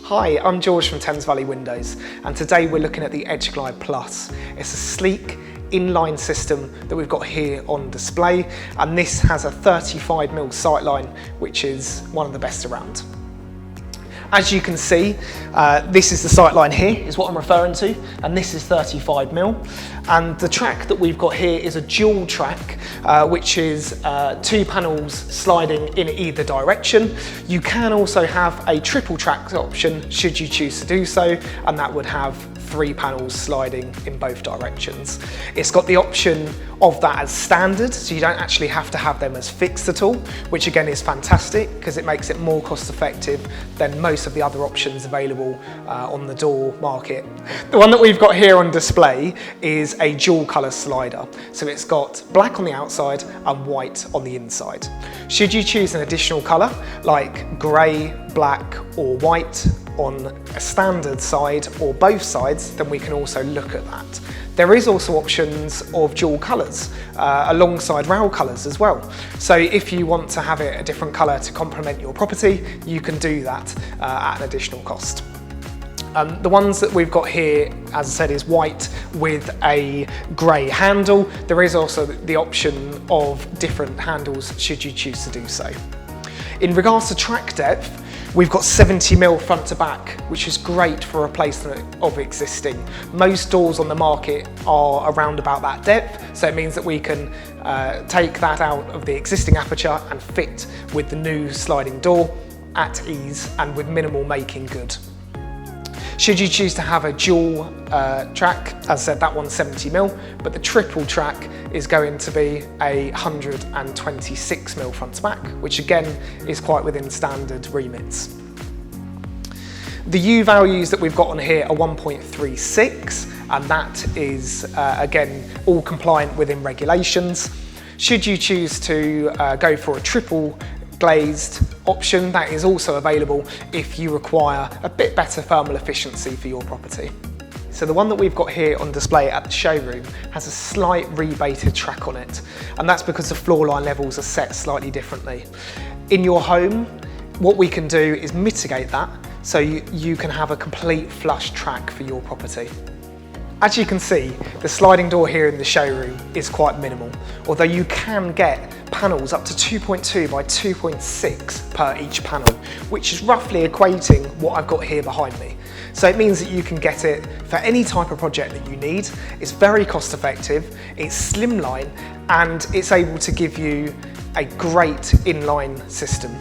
Hi, I'm George from Thames Valley Windows, and today we're looking at the EdgeGLIDE Plus. It's a sleek inline system that we've got here on display, and this has a 35mm sightline, which is one of the best around. As you can see, this is the sightline here, is what I'm referring to, and this is 35mm. And the track that we've got here is a dual track, which is 2 panels sliding in either direction. You can also have a triple track option should you choose to do so, and that would have 3 panels sliding in both directions. It's got the option of that as standard, so you don't actually have to have them as fixed at all, which again is fantastic because it makes it more cost effective than most of the other options available on the door market. The one that we've got here on display is a dual colour slider. So it's got black on the outside and white on the inside. Should you choose an additional colour like grey, black or white on a standard side or both sides, then we can also look at that. There is also options of dual colours alongside rail colours as well. So if you want to have it a different colour to complement your property, you can do that at an additional cost. The ones that we've got here, as I said, is white with a grey handle. There is also the option of different handles should you choose to do so. In regards to track depth, we've got 70mm front to back, which is great for replacement of existing. Most doors on the market are around about that depth, so it means that we can take that out of the existing aperture and fit with the new sliding door at ease and with minimal making good. Should you choose to have a dual track, as I said, that one's 70mm, but the triple track is going to be a 126mm front to back, which again is quite within standard remits. The U values that we've got on here are 1.36, and that is, again, all compliant within regulations. Should you choose to go for a triple glazed option, that is also available if you require a bit better thermal efficiency for your property. So the one that we've got here on display at the showroom has a slight rebated track on it, and that's because the floor line levels are set slightly differently. In your home, what we can do is mitigate that so you can have a complete flush track for your property. As you can see, the sliding door here in the showroom is quite minimal, although you can get panels up to 2.2 by 2.6 per each panel, which is roughly equating what I've got here behind me. So it means that you can get it for any type of project that you need. It's very cost effective, it's slimline, and it's able to give you a great inline system.